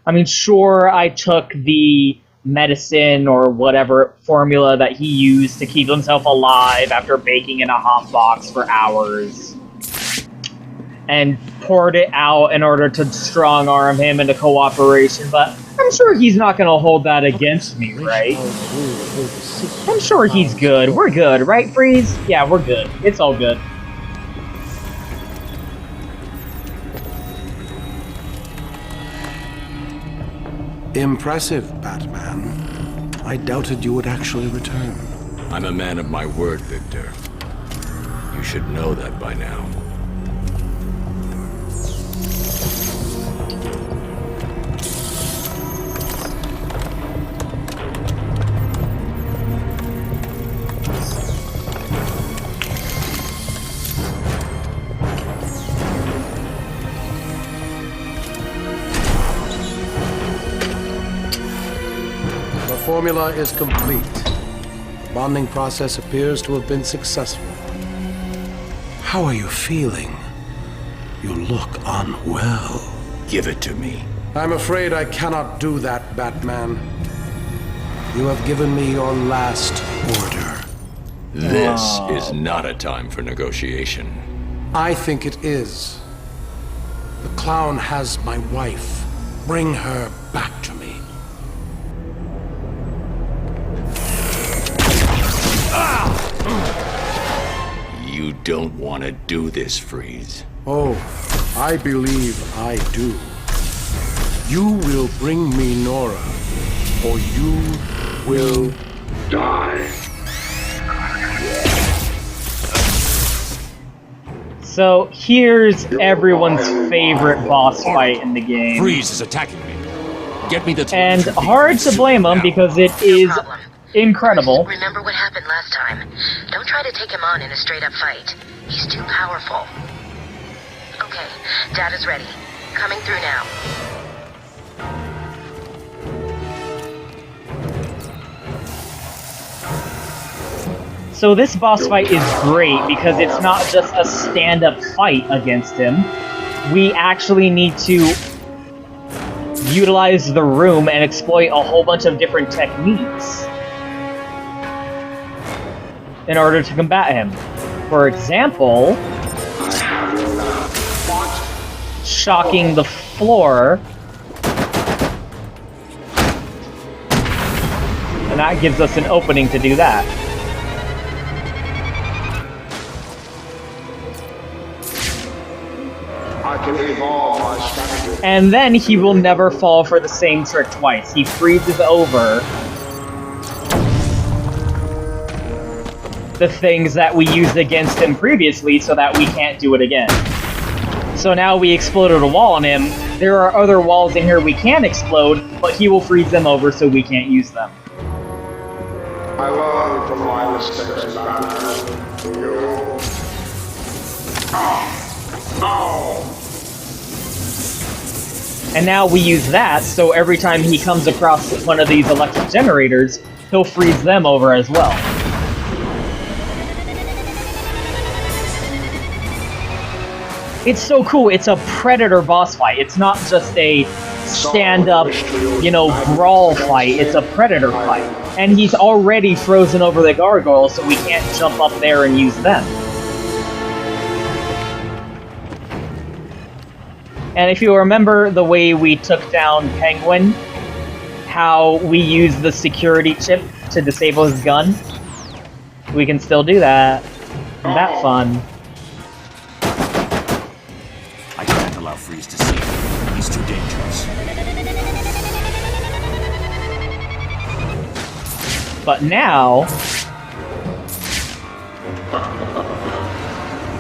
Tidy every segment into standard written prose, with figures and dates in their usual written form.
I mean, sure, I took the medicine or whatever formula that he used to keep himself alive after baking in a hot box for hours, and poured it out in order to strong-arm him into cooperation, but I'm sure he's not going to hold that against me, right? I'm sure he's good. We're good, right, Freeze? Yeah, we're good. It's all good. Impressive, Batman. I doubted you would actually return. I'm a man of my word, Victor. You should know that by now. The formula is complete. The bonding process appears to have been successful. How are you feeling? You look unwell. Give it to me. I'm afraid I cannot do that, Batman. You have given me your last order. This is not a time for negotiation. I think it is. The clown has my wife. Bring her back to me. You don't want to do this, Freeze. Oh, I believe I do. You will bring me Nora, or you will die. So here's everyone's favorite boss fight in the game. Freeze is attacking me. Get me the And hard to blame him because it is incredible. Remember what happened last time. Don't try to take him on in a straight-up fight. He's too powerful. Okay, Data's ready. Coming through now. So this boss fight is great because it's not just a stand-up fight against him. We actually need to utilize the room and exploit a whole bunch of different techniques in order to combat him. For example, shocking the floor, and that gives us an opening to do that. I can evolve my strategy. And then he will never fall for the same trick twice. He freezes over the things that we used against him previously so that we can't do it again. So now we exploded a wall on him. There are other walls in here we can explode, but he will freeze them over so we can't use them. I learned from my mistakes, Batman. You... No! And now we use that, so every time he comes across one of these electric generators, he'll freeze them over as well. It's so cool. It's a Predator boss fight. It's not just a stand-up, brawl fight. It's a Predator fight. And he's already frozen over the gargoyles, so we can't jump up there and use them. And if you remember the way we took down Penguin, how we used the security chip to disable his gun, we can still do that. Isn't that fun? I can't allow Freeze to see him. He's too dangerous. But now...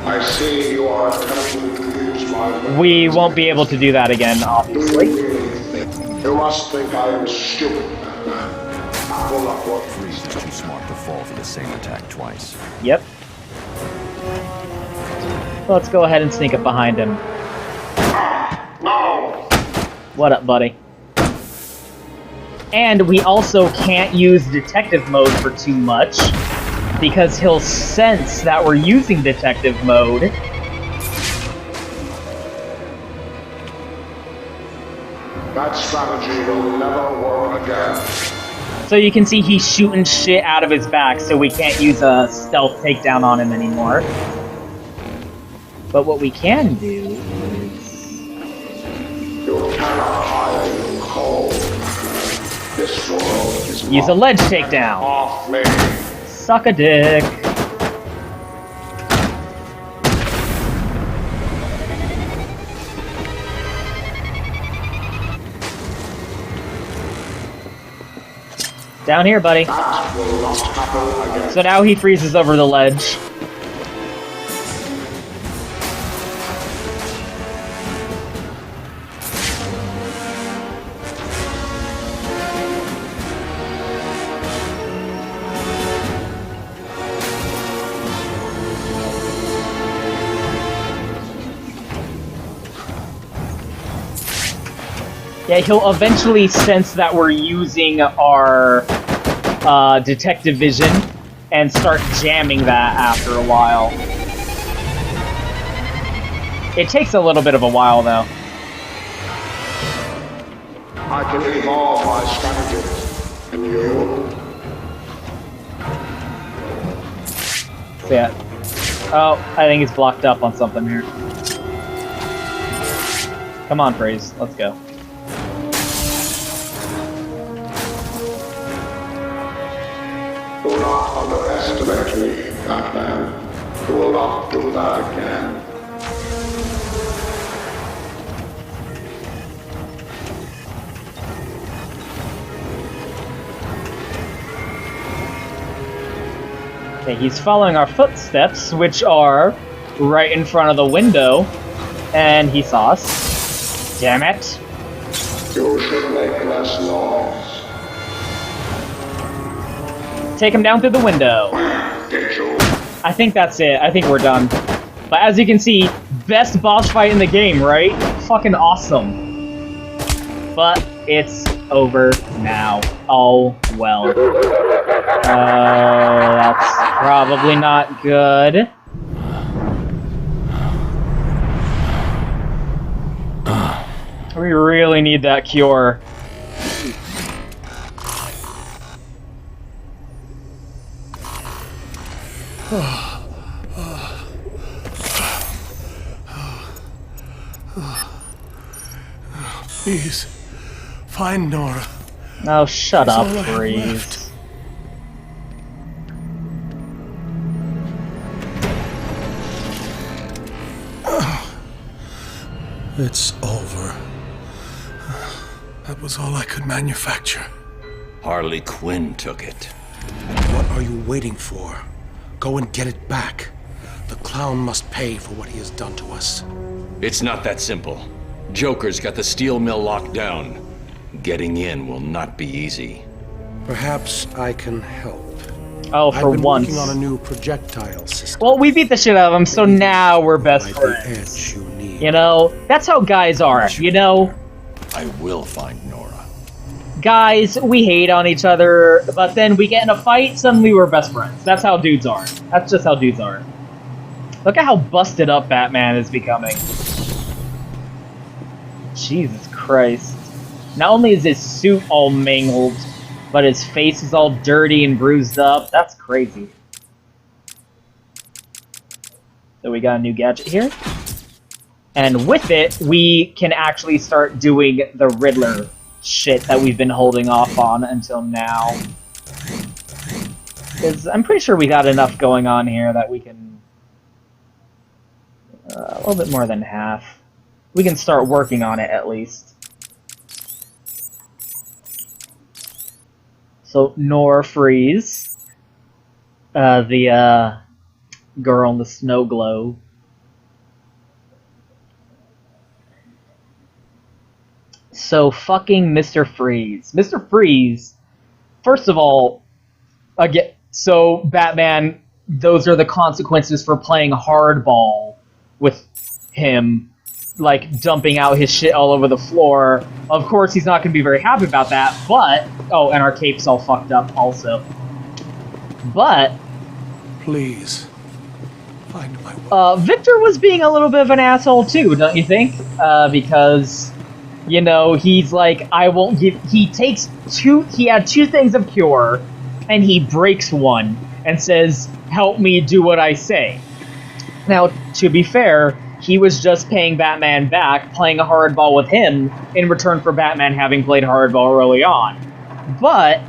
I see you are attempting to use my... we won't be able to do that again, obviously. You must think I am stupid, Batman. Pull up what Freeze is too smart to fall for the same attack twice. Yep. Let's go ahead and sneak up behind him. No! What up, buddy? And we also can't use detective mode for too much, because he'll sense that we're using detective mode. That strategy will never work again. So you can see he's shooting shit out of his back, so we can't use a stealth takedown on him anymore. But what we can do is... You cannot hide in cold. This world is use a ledge takedown. off me. Suck a dick. Down here, buddy. That will not happen again. So now he freezes over the ledge. Yeah, he'll eventually sense that we're using our detective vision and start jamming that after a while. It takes a little bit of a while, though. I can evolve my strategies. And you? So yeah. Oh, I think he's blocked up on something here. Come on, Freeze. Let's go. Do not underestimate me, Batman. You will not do that again. Okay, he's following our footsteps, which are right in front of the window, and he saw us. Damn it. You should make less noise. Take him down through the window. Did you? I think that's it. I think we're done. But as you can see, best boss fight in the game, right? Fucking awesome. But it's over now. Oh, well. That's probably not good. We really need that cure. Please, find Nora. Oh, shut That's up, all I have Freeze. left. It's over. That was all I could manufacture. Harley Quinn took it. What are you waiting for? Go and get it back. The clown must pay for what he has done to us. It's not that simple. Joker's got the steel mill locked down. Getting in will not be easy. Perhaps I can help. Oh, for I've been once. working on a new projectile system. Well, we beat the shit out of him, so now we're best Provide the friends. edge you need. You know, that's how guys are, you know? I will find Nora. Guys, we hate on each other, but then we get in a fight, suddenly we're best friends. That's how dudes are. That's just how dudes are. Look at how busted up Batman is becoming. Jesus Christ. Not only is his suit all mangled, but his face is all dirty and bruised up. That's crazy. So we got a new gadget here. And with it, we can actually start doing the Riddler shit that we've been holding off on until now. Because I'm pretty sure we got enough going on here that we can... a little bit more than half. We can start working on it at least. So, Nora Freeze. The girl in the snow globe. So, fucking Mr. Freeze. Mr. Freeze, first of all, again, so Batman, those are the consequences for playing hardball with him, like dumping out his shit all over the floor. Of course, he's not going to be very happy about that, but... Oh, and our cape's all fucked up also. But... Please, find my way. Victor was being a little bit of an asshole too, don't you think? Because You know, he's like, I won't give. He takes two. He had two things of cure, and he breaks one and says, "Help me do what I say." Now, to be fair, he was just paying Batman back, playing a hardball with him in return for Batman having played hardball early on. But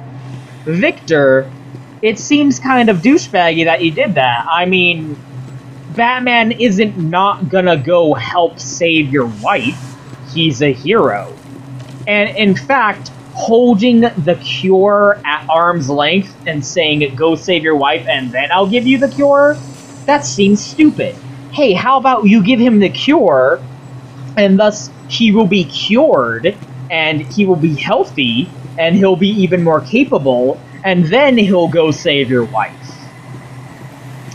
Victor, it seems kind of douchebaggy that you did that. I mean, Batman isn't not gonna go help save your wife. He's a hero. And in fact, holding the cure at arm's length and saying, go save your wife and then I'll give you the cure, that seems stupid. Hey, how about you give him the cure, and thus he will be cured, and he will be healthy, and he'll be even more capable, and then he'll go save your wife.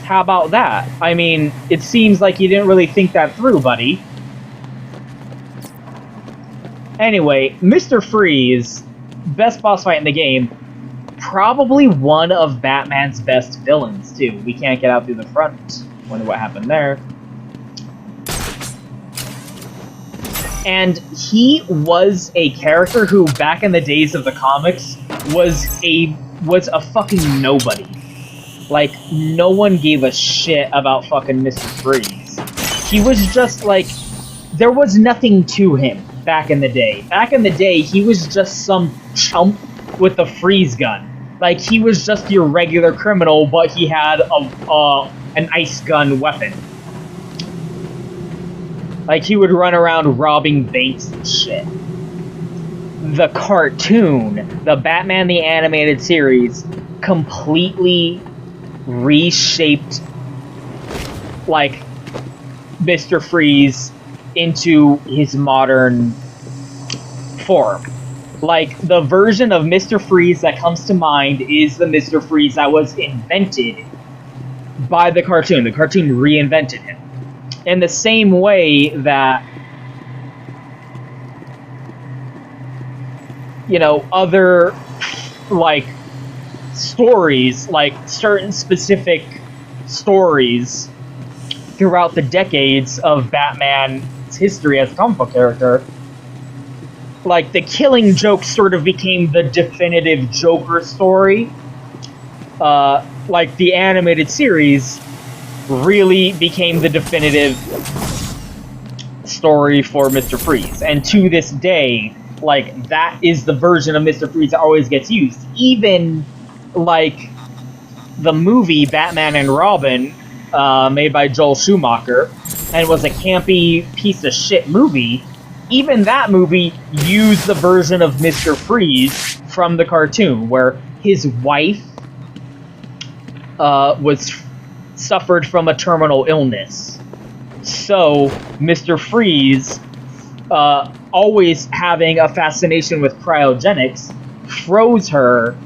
How about that? I mean, it seems like you didn't really think that through, buddy. Anyway, Mr. Freeze, best boss fight in the game, probably one of Batman's best villains, too. We can't get out through the front. Wonder what happened there. And he was a character who, back in the days of the comics, was a fucking nobody. Like, no one gave a shit about fucking Mr. Freeze. He was just like, there was nothing to him back in the day. Back in the day, he was just some chump with a freeze gun. Like, he was just your regular criminal, but he had an ice gun weapon. Like, he would run around robbing banks and shit. The cartoon, the Batman the Animated Series, completely reshaped, like, Mr. Freeze into his modern form. Like, the version of Mr. Freeze that comes to mind is the Mr. Freeze that was invented by the cartoon. The cartoon reinvented him. In the same way that, you know, other, like, stories, like certain specific stories throughout the decades of Batman's history as a comic book character, like, the Killing Joke sort of became the definitive Joker story. Like, the animated series really became the definitive story for Mr. Freeze. And to this day, like, that is the version of Mr. Freeze that always gets used. Even, like, the movie Batman and Robin, made by Joel Schumacher, and was a campy piece of shit movie, even that movie used the version of Mr. Freeze from the cartoon, where his wife suffered from a terminal illness. So, Mr. Freeze, always having a fascination with cryogenics, froze her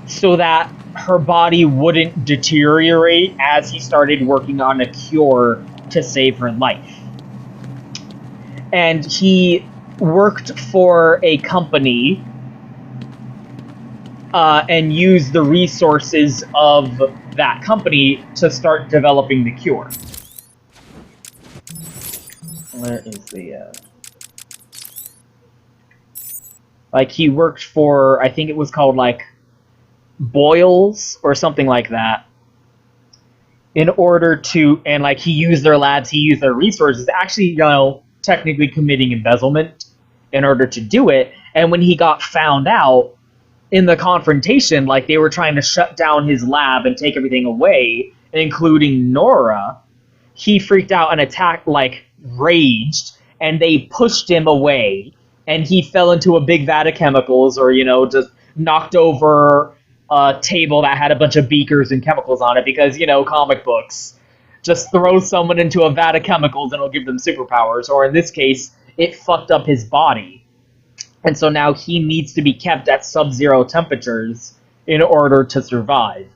so that her body wouldn't deteriorate as he started working on a cure to save her life. And he worked for a company and used the resources of that company to start developing the cure. Where is the, like, he worked for, I think it was called, like, Boyles or something like that, in order to, and, like, he used their labs, he used their resources, actually, you know, technically committing embezzlement in order to do it. And when he got found out in the confrontation, like, they were trying to shut down his lab and take everything away, including Nora, he freaked out and attacked, like, raged, and they pushed him away, and he fell into a big vat of chemicals, or, you know, just knocked over a table that had a bunch of beakers and chemicals on it, because, you know, comic books. Just throw someone into a vat of chemicals and it'll give them superpowers, or in this case, it fucked up his body. And so now he needs to be kept at sub-zero temperatures in order to survive.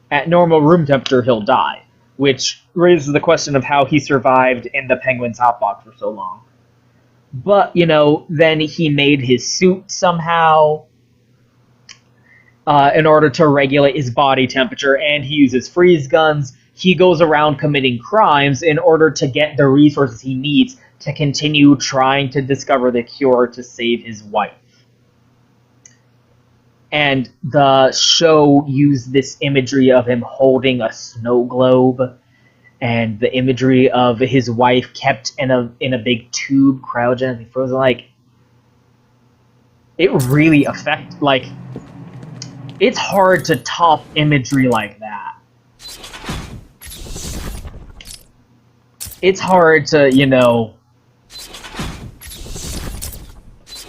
At normal room temperature, he'll die, which raises the question of how he survived in the Penguin's hotbox for so long. But, you know, then he made his suit somehow in order to regulate his body temperature, and he uses freeze guns. he goes around committing crimes in order to get the resources he needs to continue trying to discover the cure to save his wife. And the show used this imagery of him holding a snow globe, and the imagery of his wife kept in a big tube, cryogenically frozen. Like, it really it's hard to top imagery like that. It's hard to,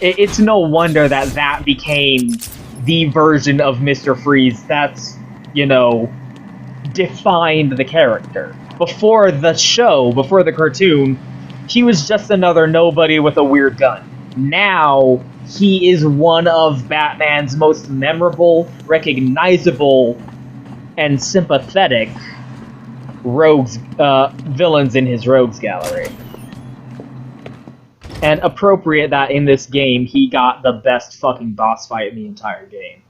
it's no wonder that became the version of Mr. Freeze that's, defined the character. Before the show, before the cartoon, he was just another nobody with a weird gun. Now, he is one of Batman's most memorable, recognizable, and sympathetic villains in his rogues gallery. And appropriate that in this game, he got the best fucking boss fight in the entire game.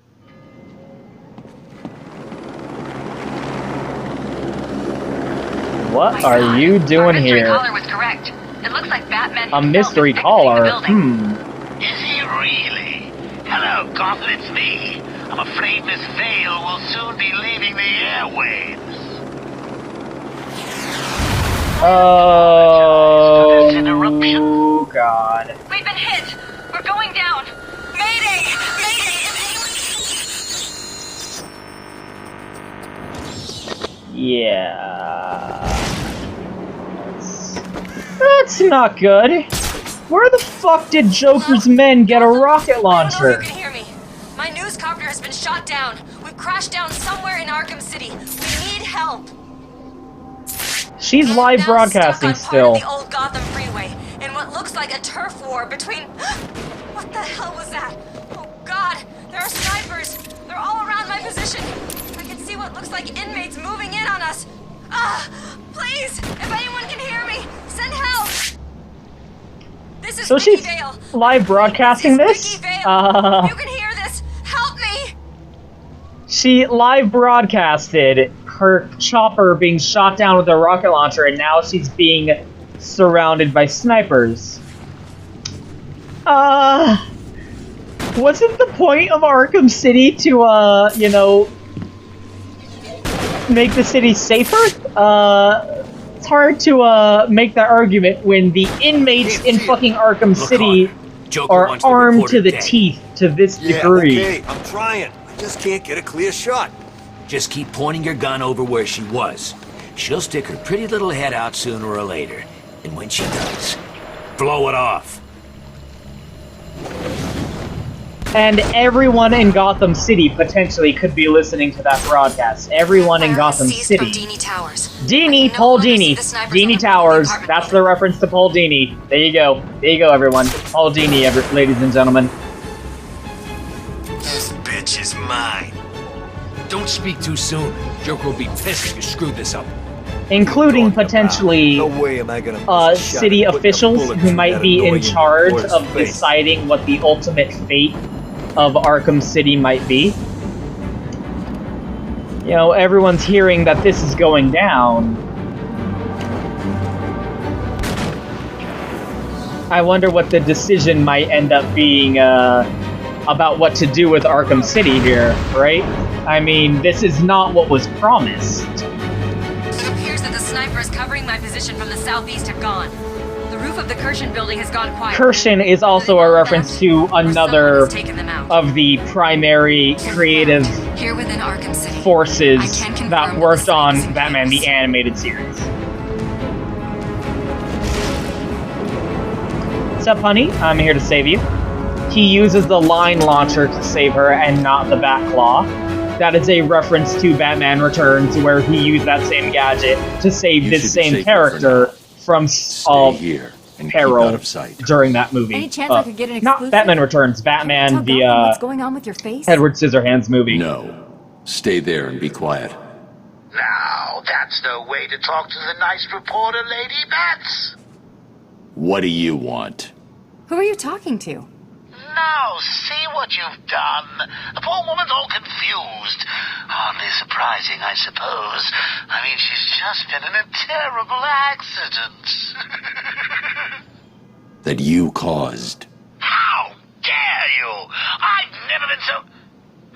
What are you doing here? Caller was correct. It looks like Batman a mystery caller? Is he really? Hello, Gotham, it's me. I'm afraid Miss Vale will soon be leaving the airwaves. Oh, God. We've been hit. We're going down. Mayday! Mayday! Yeah. That's not good. Where the fuck did Joker's men get a rocket launcher? I don't know if you can hear me. My news copter has been shot down. We've crashed down somewhere in Arkham City. We need help. She's live broadcasting still. The old Gotham freeway in what looks like a turf war between. What the hell was that? Oh God! There are snipers. They're all around my position. I can see what looks like inmates moving in on us. Please, if anyone can hear me, send help. This is So Vicky she's Vale. live broadcasting this? Vicky Vale. You can hear this. Help me. She live broadcasted her chopper being shot down with a rocket launcher, and now she's being surrounded by snipers. Wasn't the point of Arkham City to, make the city safer? It's hard to, make that argument when the inmates in fucking Arkham City are armed to the teeth to this degree. Okay, I'm trying. I just can't get a clear shot. Just keep pointing your gun over where she was. She'll stick her pretty little head out sooner or later. And when she does, blow it off. And everyone in Gotham City potentially could be listening to that broadcast. Everyone in Gotham City. Dini Towers. Dini, Paul Dini. Dini Towers. That's the reference to Paul Dini. There you go. There you go, everyone. Paul Dini, ladies and gentlemen. This bitch is mine. Don't speak too soon. Joker will be pissed if you screw this up. Including potentially No way am I gonna miss a shot city at putting a officials bullet who through might that be in annoying charge boy's of face. deciding what the ultimate fate of Arkham City might be. Everyone's hearing that this is going down. I wonder what the decision might end up being about what to do with Arkham City here, right? I mean, this is not what was promised. It appears that the snipers covering my position from the southeast have gone. The roof of the Kirshen building has gone quiet. Kirshen is also a reference to another of the primary creative Here within Arkham City, forces I can confirm that that worked the on site is in Batman the chaos. Animated Series. What's up, honey? I'm here to save you. He uses the line launcher to save her and not the Batclaw. That is a reference to Batman Returns, where he used that same gadget to save You this should be same safer character for now. from Stay here and keep peril out of sight. during that movie. Any chance I could get an not exclusive? Batman Returns, Batman Tell the Gotham what's going on with your face? Edward Scissorhands movie. No. Stay there and be quiet. Now, that's no way to talk to the nice reporter, Lady Bats. What do you want? Who are you talking to? now, see what you've done. The poor woman's all confused. Hardly surprising, I suppose. I mean, she's just been in a terrible accident. That you caused. How dare you? I've never been so...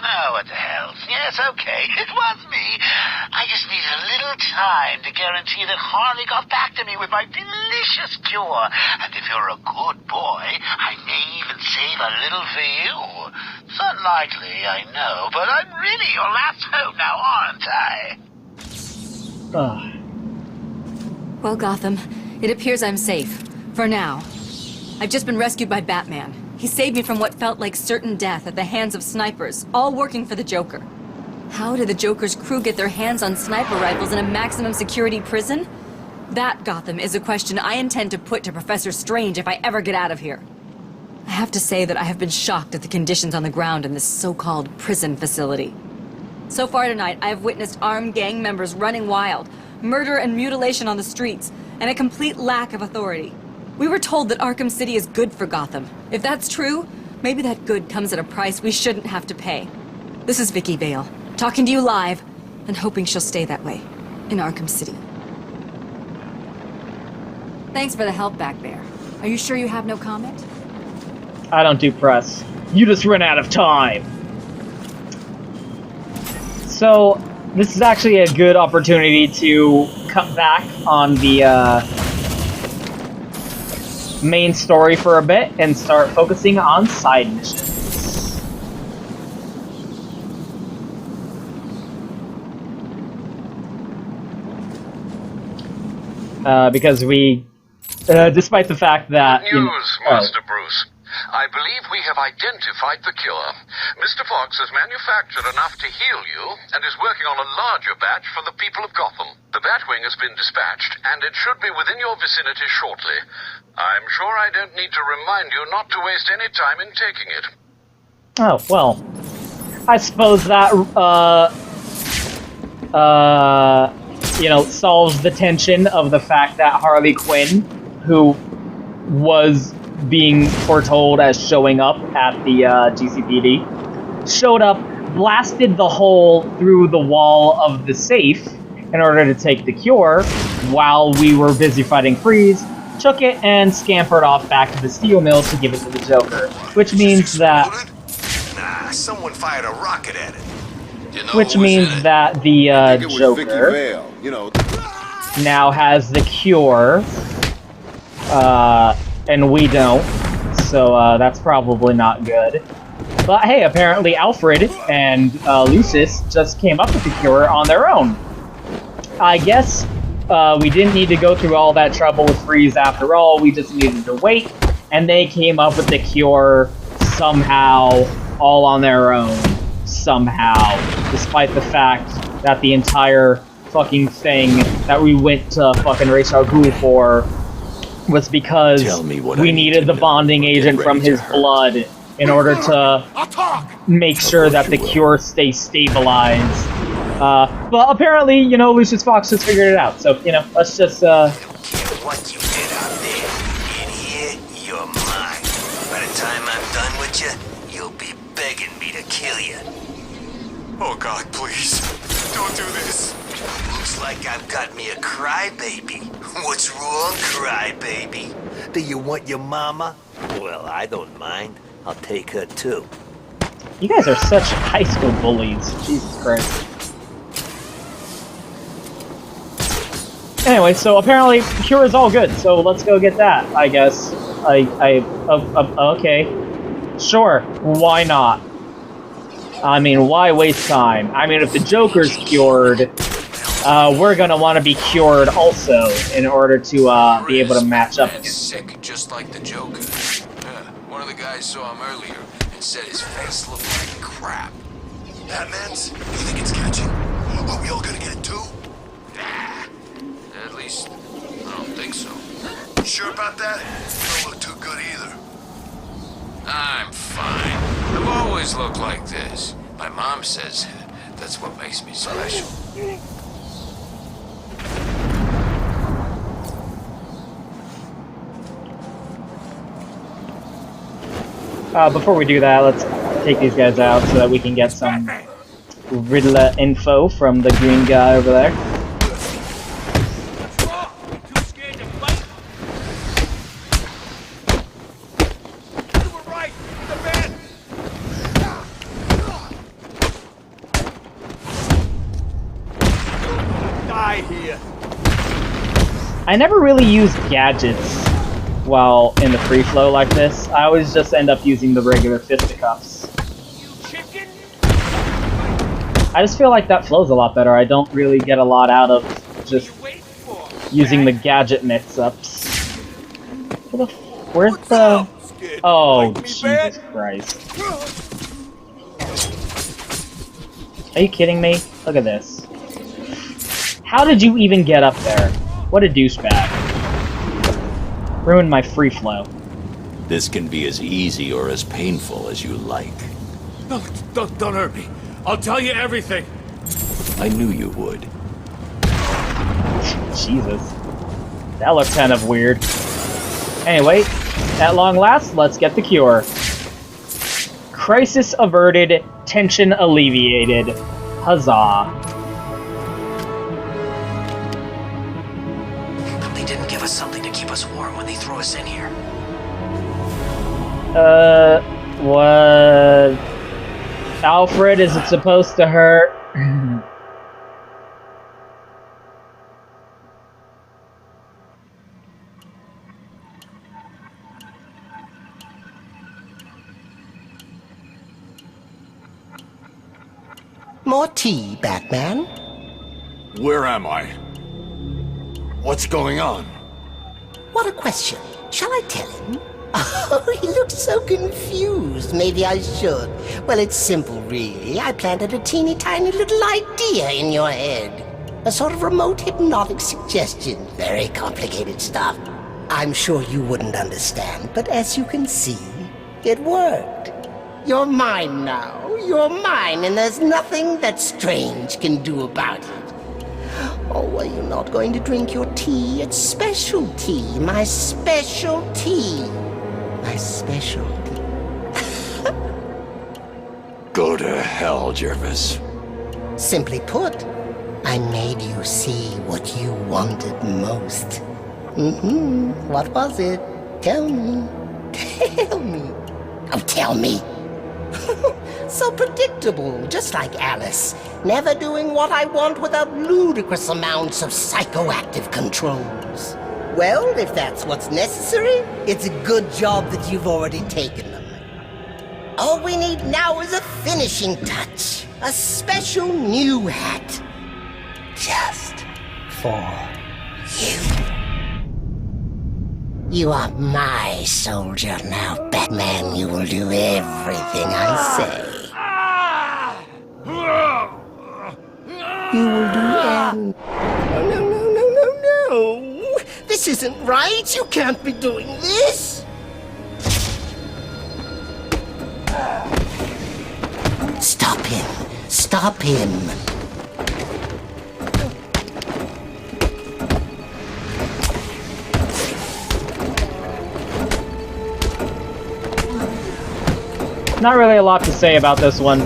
Oh, what the hell. Yes, okay, it was me. I just needed a little time to guarantee that Harley got back to me with my delicious cure. And if you're a good boy, I may even save a little for you. It's unlikely, I know, but I'm really your last hope now, aren't I? Well, Gotham, it appears I'm safe. For now. I've just been rescued by Batman. He saved me from what felt like certain death at the hands of snipers, all working for the Joker. How did the Joker's crew get their hands on sniper rifles in a maximum security prison? That, Gotham, is a question I intend to put to Professor Strange if I ever get out of here. I have to say that I have been shocked at the conditions on the ground in this so-called prison facility. So far tonight, I have witnessed armed gang members running wild, murder and mutilation on the streets, and a complete lack of authority. We were told that Arkham City is good for Gotham. If that's true, maybe that good comes at a price we shouldn't have to pay. This is Vicky Vale, talking to you live, and hoping she'll stay that way, in Arkham City. Thanks for the help, Back Bear. Are you sure you have no comment? I don't do press. You just ran out of time. So, this is actually a good opportunity to cut back on the, main story for a bit and start focusing on side missions. Because we, despite the fact that... Good news, Master Bruce. I believe we have identified the cure. Mr. Fox has manufactured enough to heal you and is working on a larger batch for the people of Gotham. The Batwing has been dispatched, and it should be within your vicinity shortly. I'm sure I don't need to remind you not to waste any time in taking it. Oh, well. I suppose that, you know, solves the tension of the fact that Harley Quinn, who was being foretold as showing up at the GCPD, showed up, blasted the hole through the wall of the safe in order to take the cure while we were busy fighting Freeze, took it and scampered off back to the steel mills to give it to the Joker, which means that... Nah, someone fired a rocket at it. Which means that the Joker now has the cure, and we don't, so that's probably not good. But hey, apparently Alfred and Lucius just came up with the cure on their own. I guess we didn't need to go through all that trouble with Freeze after all, we just needed to wait, and they came up with the cure somehow, all on their own, somehow, despite the fact that the entire fucking thing that we went to fucking Ra's al Ghul for was because we needed the bonding agent from his blood in order to make sure that the cure stays stabilized. But apparently, you know, Lucius Fox just figured it out, so, you know, let's just, What you did out there, in here, you're mine. By the time I'm done with you, you'll be begging me to kill you. Oh God, please, don't do this. Looks like I've got me a crybaby. What's wrong, crybaby? Do you want your mama? Well, I don't mind. I'll take her too. you guys are such high school bullies. Jesus Christ. Anyway, so apparently cure is all good, so let's go get that, I guess. Okay. Sure, why not? I mean, why waste time? I mean, if the Joker's cured, we're gonna want to be cured also in order to be able to match up against. Sick, just like the Joker. Yeah, one of the guys saw him earlier and said his face looked like crap. Batman's? You think it's catching? Are we all gonna get it too? Nah. At least, I don't think so. You sure about that? You don't look too good either. I'm fine. I've always looked like this. My mom says that's what makes me special. Before we do that, let's take these guys out so that we can get some Riddler info from the green guy over there. I never really use gadgets while in the free flow like this. I always just end up using the regular fisticuffs. I just feel like that flows a lot better. I don't really get a lot out of just using the gadget mix-ups. Where's the... Oh, Jesus Christ. Are you kidding me? Look at this. How did you even get up there? What a douchebag. Ruined my free flow. This can be as easy or as painful as you like. No, don't hurt me. I'll tell you everything. I knew you would. Jesus. That looks kind of weird. Anyway, at long last, let's get the cure. Crisis averted, tension alleviated. Huzzah. They didn't give us something to keep us warm when they threw us in here. What? Alfred, is it supposed to hurt? More tea, Batman? Where am I? What's going on? What a question. Shall I tell him? Oh, he looks so confused. Maybe I should. Well, it's simple, really. I planted a teeny tiny little idea in your head. A sort of remote hypnotic suggestion. Very complicated stuff. I'm sure you wouldn't understand, but as you can see, it worked. You're mine now. You're mine, and there's nothing that Strange can do about it. Oh, are you not going to drink your tea? It's special tea. My special tea. My specialty. Go to hell, Jervis. Simply put, I made you see what you wanted most. What was it? Tell me. Tell me. Oh, tell me. So predictable, just like Alice. Never doing what I want without ludicrous amounts of psychoactive controls. Well, if that's what's necessary, it's a good job that you've already taken them. All we need now is a finishing touch. A special new hat. Just for you. You are my soldier now, Batman. You will do everything I say. You will do everything. No. This isn't right. You can't be doing this. Stop him. Stop him. Not really a lot to say about this one.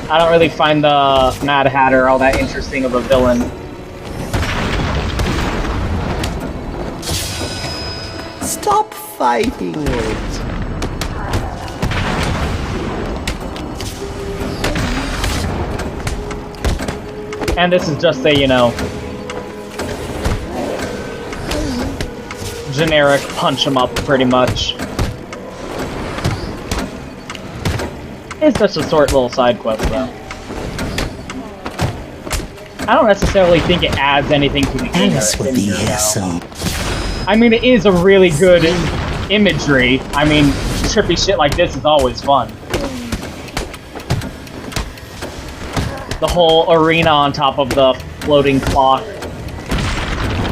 I don't really find the Mad Hatter all that interesting of a villain. Stop fighting it. And this is just a, you know, generic punch 'em up, pretty much. It's just a short little side quest, though. I don't necessarily think it adds anything to the game. Alice will be here soon. I mean, it is a really good imagery. I mean, trippy shit like this is always fun. The whole arena on top of the floating clock.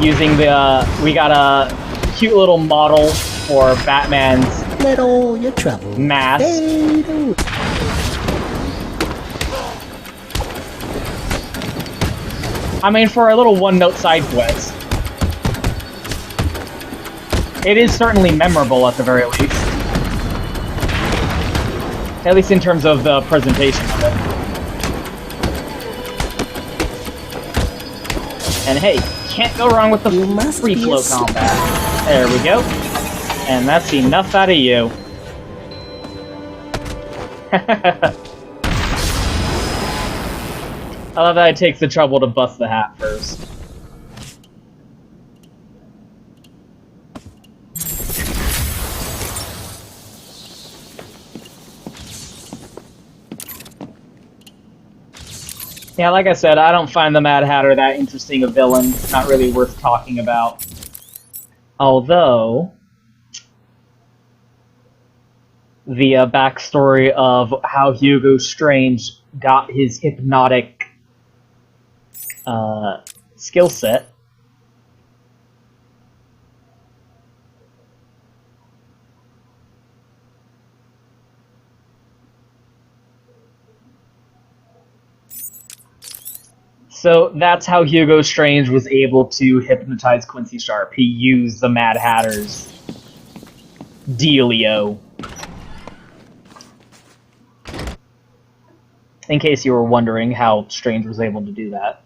Using the... we got a cute little model for Batman's Let all your trouble mask. fade away. I mean, for a little one-note side quest, it is certainly memorable at the very least. At least in terms of the presentation of it. And hey, can't go wrong with the free flow combat. There we go. And that's enough out of you. I love that it takes the trouble to bust the hat first. Yeah, like I said, I don't find the Mad Hatter that interesting a villain. Not really worth talking about. Although, the backstory of how Hugo Strange got his hypnotic skill set. So that's how Hugo Strange was able to hypnotize Quincy Sharp. He used the Mad Hatter's dealio. In case you were wondering how Strange was able to do that.